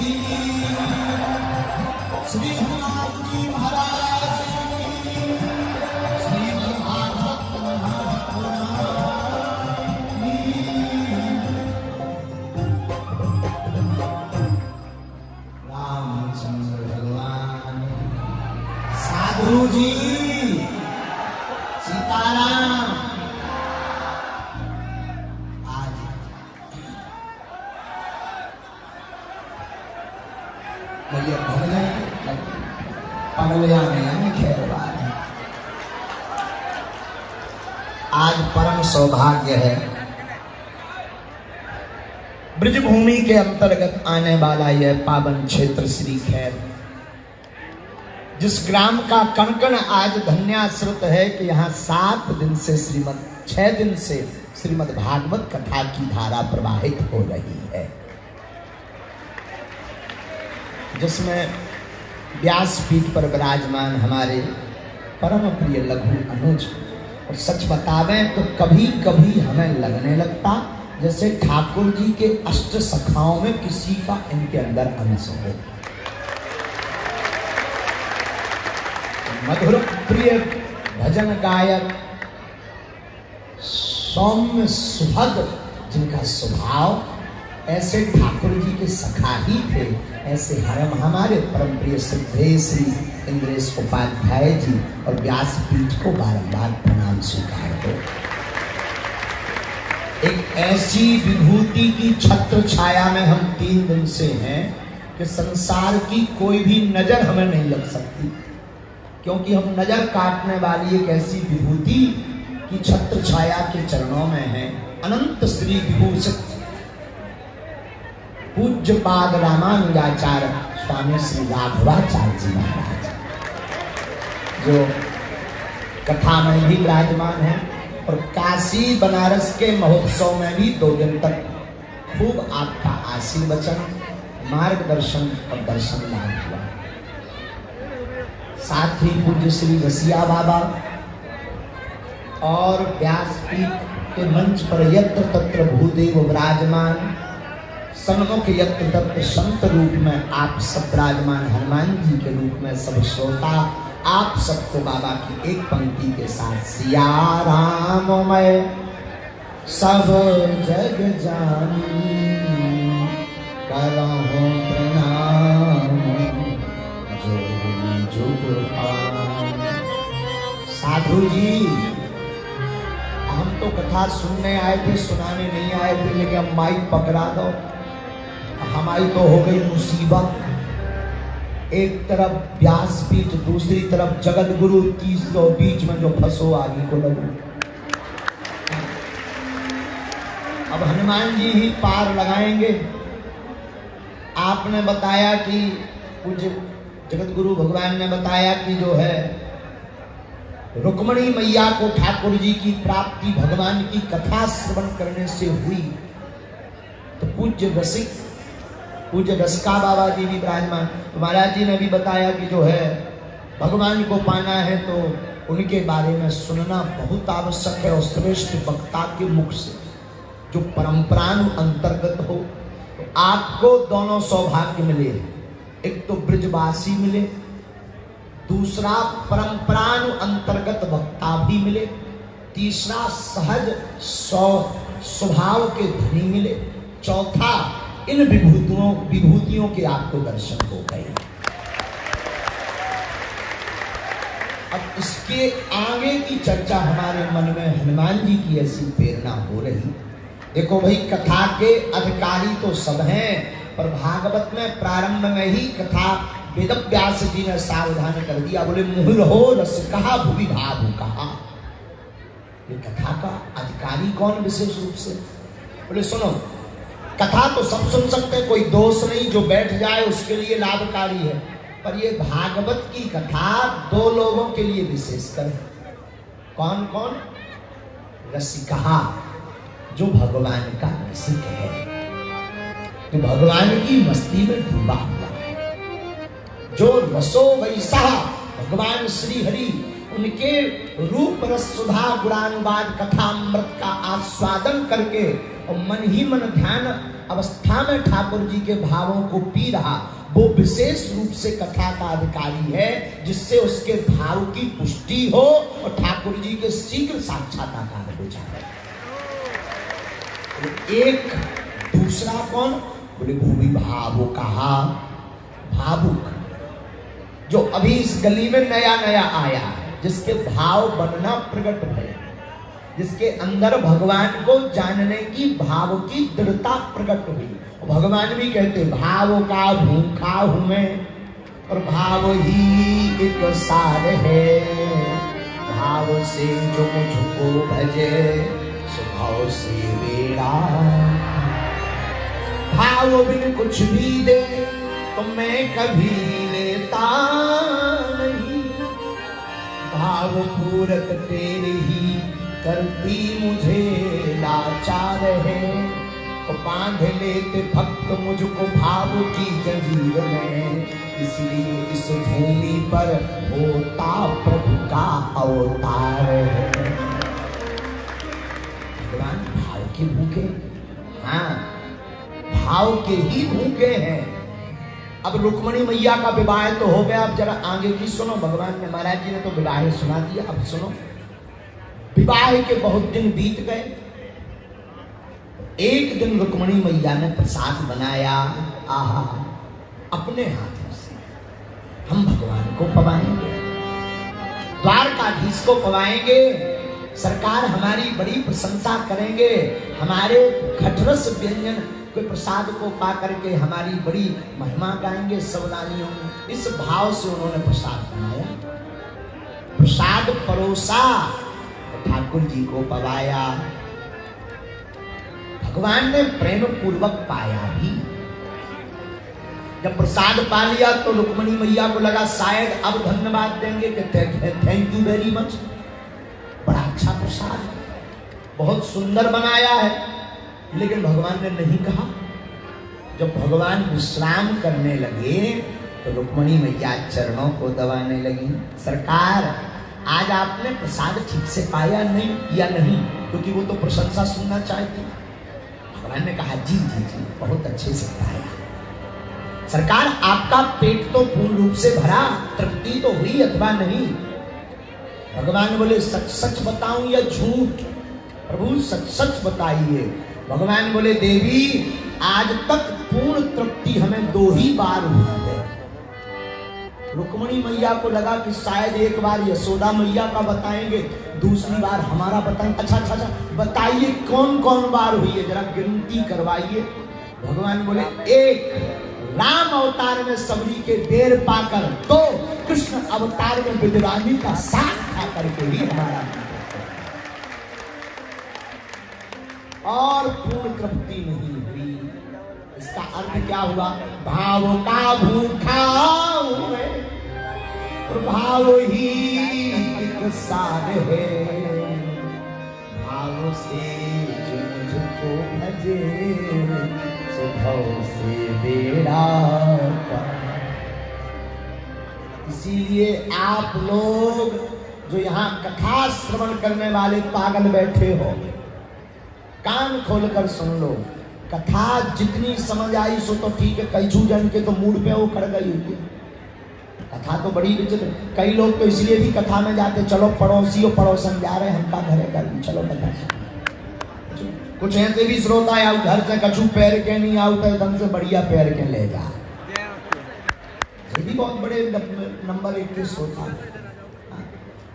की, श्री हनुमान जी महाराज की, श्रीमद् भागवत रामचंद्र भगवान, साधु जी, सीताराम। भैया पगलिया में खैर बात है। आज परम सौभाग्य है, ब्रजभूमि के अंतर्गत आने वाला यह पावन क्षेत्र श्री खैर, जिस ग्राम का कण कण आज धन्याश्रित है कि यहाँ 6 दिन से श्रीमद् भागवत कथा की धारा प्रवाहित हो रही है, जिसमें व्यासपीठ पर विराजमान हमारे परम प्रिय लघु अनुज। और सच बतावें तो कभी कभी हमें लगने लगता जैसे ठाकुर जी के अष्ट सखाओं में किसी का इनके अंदर अंश हो। मधुर प्रिय भजन गायक, सौम्य सुभग जिनका स्वभाव, ऐसे ठाकुर जी के सखा ही थे। ऐसे हमारे परम प्रिय सिद्धे श्री इंद्रेश उपाध्याय जी और व्यासपीठ को बारंबार प्रणाम स्वीकार हो। एक ऐसी विभूति की छत्र छाया में हम 3 दिन से हैं कि संसार की कोई भी नजर हमें नहीं लग सकती, क्योंकि हम नजर काटने वाली एक ऐसी विभूति की छत्र छाया के चरणों में हैं। अनंत श्री विभूषित पूज्य पाद रामानुजाचार्य स्वामी श्री राघवाचार्य जी महाराज, जो कथा में भी विराजमान है और काशी बनारस के महोत्सव में भी 2 दिन तक खूब आपका आशीर्वचन, मार्गदर्शन और दर्शन लाभ हुआ। साथ ही पूज्य श्री रसिया बाबा और व्यासपीठ के मंच पर यत्र तत्र भूदेव विराजमान, सन्मुख यत्र तत्र संत रूप में आप सब विराजमान, हनुमान जी के रूप में सब श्रोता आप सबको बाबा की एक पंक्ति के साथ सिया राम मैं सब जग जानी, करहूं प्रणाम जो जुग पान। साधु जी, हम तो कथा सुनने आए थे, सुनाने नहीं आए थे, लेकिन अब माइक पकड़ा दो। हमारी तो हो गई मुसीबत, एक तरफ व्यासपीठ, दूसरी तरफ जगत गुरु, तीसरो बीच में जो फंसो आगे को लगो। अब हनुमान जी ही पार लगाएंगे। आपने बताया कि पूज्य जगत गुरु भगवान ने बताया कि जो है रुक्मणी मैया को ठाकुर जी की प्राप्ति भगवान की कथा श्रवण करने से हुई। तो पूज्य रसिका बाबा जी भी विराजमान, तो महाराज जी ने भी बताया कि जो है भगवान को पाना है तो उनके बारे में सुनना बहुत आवश्यक है, और श्रेष्ठ वक्ता के मुख से जो परंपरानु अंतर्गत हो। तो आपको दोनों सौभाग्य मिले, एक तो ब्रजवासी मिले, दूसरा परंपरानु अंतर्गत वक्ता भी मिले, तीसरा सहज स्वभाव के धनी मिले, चौथा इन विभूतियों के आपको दर्शन हो गए। अब इसके आगे की चर्चा हमारे मन में हनुमान जी की ऐसी प्रेरणा हो रही। देखो भाई, कथा के अधिकारी तो सब हैं, पर भागवत में प्रारंभ में ही कथा वेद व्यास जी ने सावधान कर दिया, बोले मुहुर्हो रस कहा भूमि भाव कहा। ये कथा का अधिकारी कौन विशेष रूप से? बोले सुनो, कथा तो सब सुन सकते हैं, कोई दोष नहीं, जो बैठ जाए उसके लिए लाभकारी है, पर ये भागवत की कथा 2 लोगों के लिए विशेषकर है। कौन कौन? रसिका, जो भगवान का रसिक है, जो भगवान की मस्ती में डूबा हुआ है, जो रसो वैसा भगवान श्री हरि उनके रूप रस सुधा गुणानुवाद कथामृत का आस्वादन करके और मन ही मन ध्यान अवस्था में ठाकुर जी के भावों को पी रहा, वो विशेष रूप से कथा का अधिकारी है, जिससे उसके भाव की पुष्टि हो और ठाकुर जी के शीघ्र साक्षात्कार हो जाए। एक दूसरा कौन? बोले भूमि भावो कहा, भावुक, जो अभी इस गली में नया नया आया, जिसके भाव बनना प्रकट है, जिसके अंदर भगवान को जानने की भाव की दृढ़ता प्रकट हुई। भगवान भी कहते भाव का भूखा हूं मैं और भाव ही एक सार है, भाव से जो मुझको भजे स्वभाव से मेरा, भाव बिन कुछ भी दे तो मैं कभी लेता नहीं, भाव पूरक तेरे ही करती मुझे लाचार है, तो बांध लेते भक्त मुझको भाव की जंजीर में, इसलिए इस भूमि पर होता प्रभु का अवतार है। भगवान भाव के भूखे, हाँ भाव के ही भूखे हैं। अब रुक्मणी मैया का विवाह तो हो गया, अब जरा आगे की सुनो। भगवान ने, महाराज जी ने तो विवाह सुना दिया, अब सुनो। विवाह के बहुत दिन बीत गए। एक दिन रुक्मणी मैया ने प्रसाद बनाया, आहा, अपने हाथों से हम भगवान को पवाएंगे, द्वारकाधीश को पवाएंगे, सरकार हमारी बड़ी प्रशंसा करेंगे, हमारे खटरस व्यंजन के प्रसाद को पा करके हमारी बड़ी महिमा गाएंगे सब रानियों। इस भाव से उन्होंने प्रसाद बनाया, प्रसाद परोसा, ठाकुर जी को पवाया। भगवान ने प्रेम पूर्वक पाया भी। जब प्रसाद पा लिया तो रुक्मणी मैया को लगा शायद अब धन्यवाद देंगे कि थैंक यू वेरी मच, बड़ा अच्छा प्रसाद, बहुत सुंदर बनाया है। लेकिन भगवान ने नहीं कहा। जब भगवान विश्राम करने लगे तो रुक्मणी मैया चरणों को दबाने लगी, सरकार आज आपने प्रसाद ठीक से पाया नहीं या नहीं, क्योंकि वो तो प्रशंसा सुनना चाहती। भगवान ने कहा जी जी जी बहुत अच्छे से पाया सरकार, आपका पेट तो पूर्ण रूप से भरा, तृप्ति तो हुई अथवा नहीं? भगवान बोले सच सच बताऊं या झूठ? प्रभु सच सच बताइए। भगवान बोले देवी आज तक पूर्ण तृप्ति हमें 2 ही बार हुई है। रुक्मणी मैया को लगा कि शायद एक बार यशोदा मैया का बताएंगे, दूसरी बार हमारा बताएंगे। अच्छा अच्छा अच्छा बताइए कौन कौन बार हुई है, जरा गिनती करवाइए। भगवान बोले 1 राम अवतार में सबरी के देर पाकर, 2 कृष्ण अवतार में विद्वानी का साथ खा करके ही हमारा, और पूर्ण तृप्ति नहीं हुई। इसका अर्थ क्या हुआ? भाव का भूखा हूं मैं और भाव ही एक सार है, भाव से जो मुझको भजे स्वभाव से बेड़ा पार। इसीलिए आप लोग जो यहाँ कथा श्रवण करने वाले पागल बैठे हो, कान खोलकर सुन लो। कथा जितनी समझ आई सो तो ठीक है, कई जन के तो मूड पे वो खड़ गई हुई है। कथा तो बड़ी विचित्र, कई लोग तो इसलिए भी कथा में जाते, चलो पड़ोसी और पड़ोसन जा रहे हैं, हमका घरे कर भी चलो कथा। कुछ ऐसे भी श्रोता है, घर से कछु पैर के नहीं आऊ तो एकदम से बढ़िया पैर के ले जा, ये भी बहुत बड़े नंबर 1 के श्रोता है।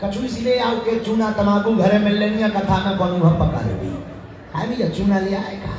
कछु इसलिए आओ के चूना तमाकू घरे मिल लेनी, कथा में बनू हम पका दी भी चूना ले आएगा।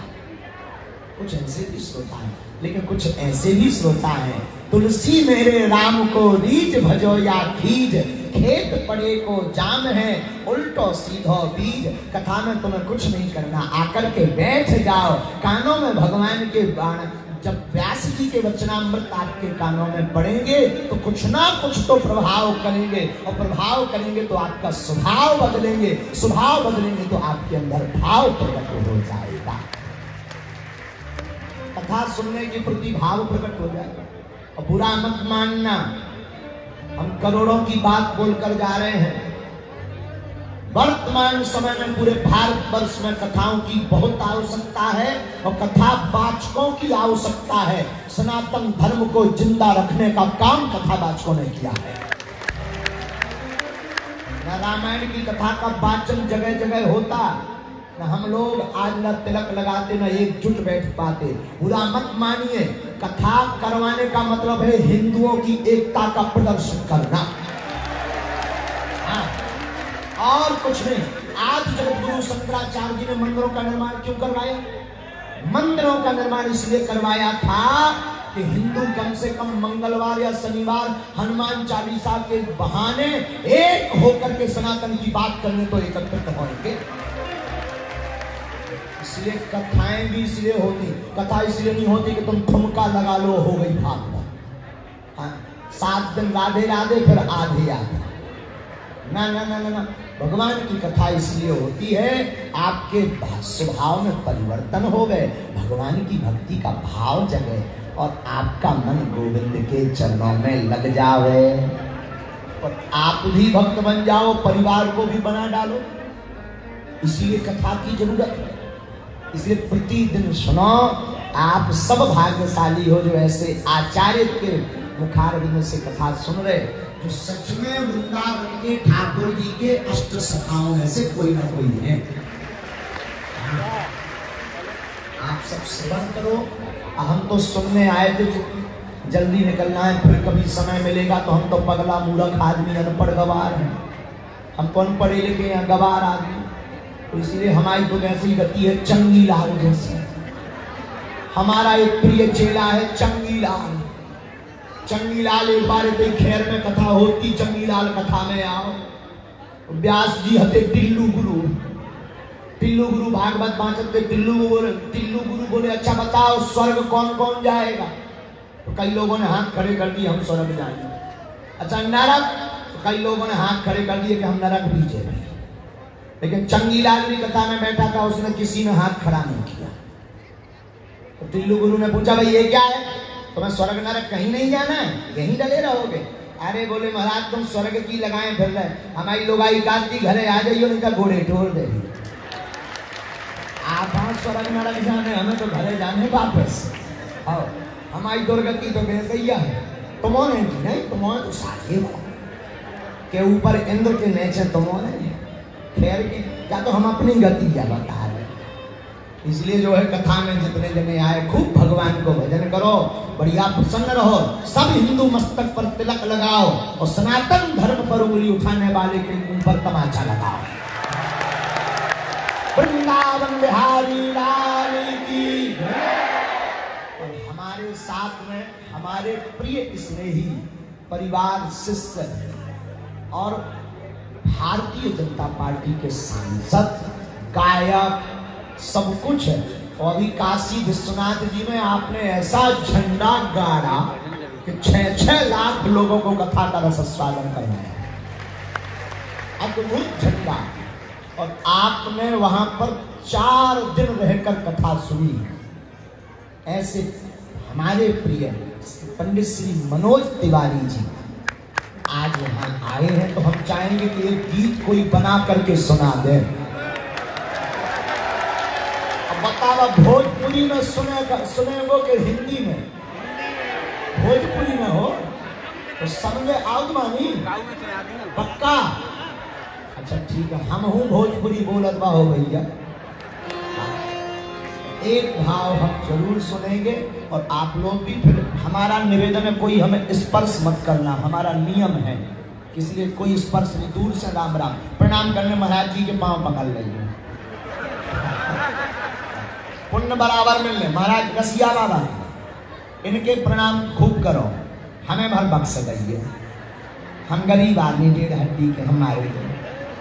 कुछ ऐसे भी श्रोता है, लेकिन कुछ ऐसे भी श्रोता है, तुलसी मेरे राम को रीझ भजो या खीज, खेत पड़े को जाम है उल्टो सीधो बीज। कथा में तुम्हें कुछ नहीं करना, आकर के बैठ जाओ, कानों में भगवान के बाण, जब व्यास जी के वचनामृत आपके कानों में पड़ेंगे तो कुछ ना कुछ तो प्रभाव करेंगे, और प्रभाव करेंगे तो आपका स्वभाव बदलेंगे, स्वभाव बदलेंगे तो आपके अंदर भाव प्रकट हो जाएगा, कथा सुनने के प्रति भाव प्रकट हो जाएगा। और बुरा मत मानना, हम करोड़ों की बात बोलकर जा रहे हैं, वर्तमान समय में पूरे भारतवर्ष में कथाओं की बहुत आवश्यकता है और कथा वाचकों की आवश्यकता है। सनातन धर्म को जिंदा रखने का काम कथावाचकों ने किया है। न रामायण की कथा का वाचन जगह जगह होता, न हम लोग आज न तिलक लगाते, न एकजुट बैठ पाते। बुरा मत मानिए, कथा करवाने का मतलब है हिंदुओं की एकता का प्रदर्शन करना, और कुछ नहीं। आज जगत गुरु शंकराचार्य जी ने मंदिरों का निर्माण क्यों करवाया? मंदिरों का निर्माण इसलिए करवाया था कि हिंदू कम से कम मंगलवार या शनिवार हनुमान चालीसा के बहाने एक होकर के सनातन की बात करने तो एकत्रित होंगे। इसलिए कथाएं भी इसलिए होती, कथा इसलिए नहीं होती कि तुम ठुमका लगा लो हो गई भागवत, 7 दिन राधे राधे फिर आधे आधे, ना ना ना ना। भगवान की कथा इसलिए होती है आपके स्वभाव में परिवर्तन हो गए, भगवान की भक्ति का भाव जगे और आपका मन गोविंद के चरणों में लग जावे और आप भी भक्त बन जाओ, परिवार को भी बना डालो। इसलिए कथा की जरूरत है। इसलिए प्रतिदिन सुनो। आप सब भाग्यशाली हो जो ऐसे आचार्य के मुखारविंद से कथा सुन रहे, जो सच में वृंदावन के ठाकुर जी के अष्ट सखाओं में से कोई ना कोई है। आप सब श्रवण करो। हम तो सुनने आए थे, जल्दी निकलना है, फिर कभी समय मिलेगा तो हम तो पगला मूर्ख आदमी अनपढ़ गवार हैं। हम कौन पढ़े लिखे हैं, गवार आदमी। तो इसलिए हमारी तो ऐसी गति है चंगी लाल जैसी। हमारा एक प्रिय चेला है चंगी लाल। चंगी लाल एक बार खैर में कथा होती, चंगी लाल कथा में आओ। व्यास जी हते टिल्लू गुरु, टिल्लू गुरु भागवत बांचते। टिल्लू गुरु बोले अच्छा बताओ स्वर्ग कौन कौन जाएगा? तो कई लोगों ने हाथ खड़े कर दिए हम स्वर्ग जाएंगे। अच्छा नरक? तो कई लोगों ने हाथ खड़े कर दिए कि हम नरक भी जाएंगे। लेकिन चंगी लाल भी कथा में बैठा था, उसने किसी ने हाथ खड़ा नहीं किया। तो टिल्लू गुरु ने पूछा भाई ये क्या है? तुम्हें स्वर्ग नरक कहीं नहीं जाना है, यहीं डले रहोगे? अरे बोले महाराज तुम स्वर्ग की लगाएं फिर रहे, हमारी लोग आई काटती घरे आ जाइयो, नहीं तो घोड़े ठोर दे। आप स्वर्ग नरक जाने, हमें तो घरे जाने वापस। और हमारी दुर्गति तो बेसैया है। तुमने नहीं, तुमने तो साथी के ऊपर इंद्र के नीचे तुमने खैर के, या तो हम अपनी गति क्या बता रहे। इसलिए जो है कथा में जितने जने आए खूब भगवान को भजन करो, बढ़िया प्रसन्न रहो। सब हिंदू मस्तक पर तिलक लगाओ और सनातन धर्म पर उंगली उठाने वाले के ऊपर तमाचा लगाओ। वृंदावन बिहारी लाल की। और हमारे साथ में हमारे प्रिय स्नेही परिवार, शिष्य और भारतीय जनता पार्टी के सांसद, गायक, सब कुछ है। और अभी काशी विश्वनाथ जी में आपने ऐसा झंडा गाड़ा कि 6-6 लाख लोगों को कथा का रसस्वादन करवाया। अद्भुत झंडा। और आपने वहां पर 4 दिन रहकर कथा सुनी। ऐसे हमारे प्रिय पंडित श्री मनोज तिवारी जी आज यहाँ आए हैं, तो हम चाहेंगे कि एक गीत कोई बना करके सुना दे। अब बताओ भोजपुरी में सुनेगो कि हिंदी में? भोजपुरी में हो तो समझे आउट मानी पक्का। अच्छा ठीक है, हम हूँ भोजपुरी बोलत बा हो भैया। एक भाव हम जरूर सुनेंगे और आप लोग भी। फिर हमारा निवेदन है कोई हमें स्पर्श मत करना, हमारा नियम है, इसलिए कोई स्पर्श नहीं। दूर से राम राम प्रणाम करने महाराज जी के पांव पकड़ लेंगे, पुण्य बराबर मिलने। महाराज रसिया बाबा इनके प्रणाम खूब करो, हमें भर बख्श दइए। हम गरीब आदमी, 1.5 हड्डी के हमारे।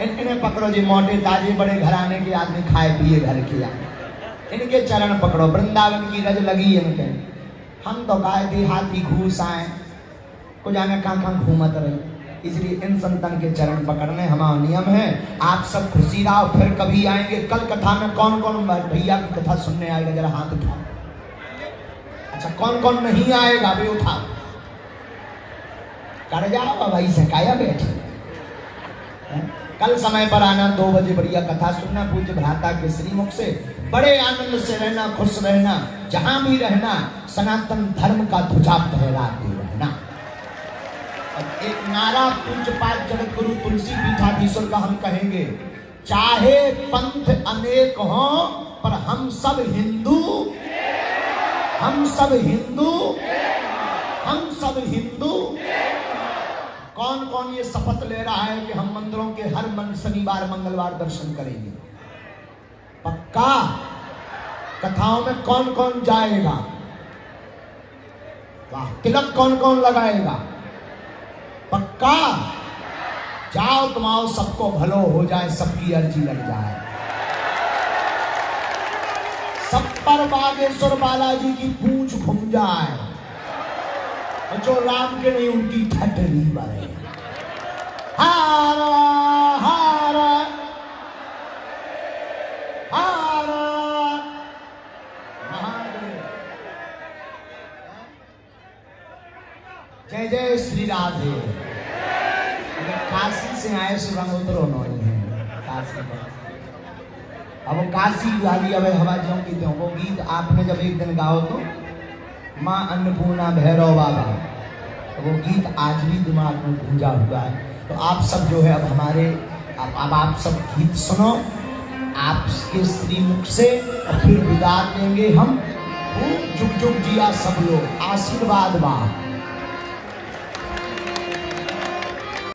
इन्हें पकड़ो जी, मोटे ताजे बड़े घराने के आदमी, खाए पिए घर किया। इनके चरण पकड़ो, वृंदावन की रज लगी इनके। हम तो गाय देहाती घूस आए, को जाने कहाँ घूमत रहे। इसलिए इन संतन के चरण पकड़ने हमारा नियम है। आप सब खुशी रहो, फिर कभी आएंगे। कल कथा में कौन कौन भैया की कथा सुनने आएगा? जरा हाथ उठाओ। अच्छा कौन कौन नहीं आएगा भी उठाओ, कर जाओ भाई से काया बैठे। कल समय पर आना, 2 बजे बढ़िया कथा सुनना पूज्य भ्राता के श्रीमुख से। बड़े आनंद से रहना, खुश रहना, जहां भी रहना सनातन धर्म का ध्वजा फहराते रहना। अब एक नारा पूज्य पाद जगत गुरु तुलसी पीठाधीश्वर का हम कहेंगे, चाहे पंथ अनेक हो पर हम सब हिंदू, हम सब हिंदू, हम सब हिंदू। कौन कौन ये शपथ ले रहा है कि हम मंदिरों के हर शनिवार मंगलवार दर्शन करेंगे? पक्का? कथाओं में कौन कौन जाएगा? वाह, तिलक कौन कौन लगाएगा? पक्का? जाओ तुम आओ, सबको भलो हो जाए, सबकी अर्जी लग जाए, सब पर बागेश्वर बालाजी की पूंछ घूम जाए, और जो राम के नहीं उनकी ठटरी बने। हारा हारा हारा महादेव। जय जय श्री राधे। काशी से आए सुरंगोत्तर उन्होंने है काशी में। अब काशी वाली अब हवा जो की वो गीत आपने जब एक दिन गाओ तो माँ अन्नपूर्णा भैरव बाबा, तो वो गीत आज भी दिमाग में गूंजा हुआ है। तो आप सब जो है अब हमारे अब आप सब गीत सुनो आपके श्रीमुख से, और फिर विदा देंगे हम। जुग जुग जिया सब लोग, आशीर्वाद बा।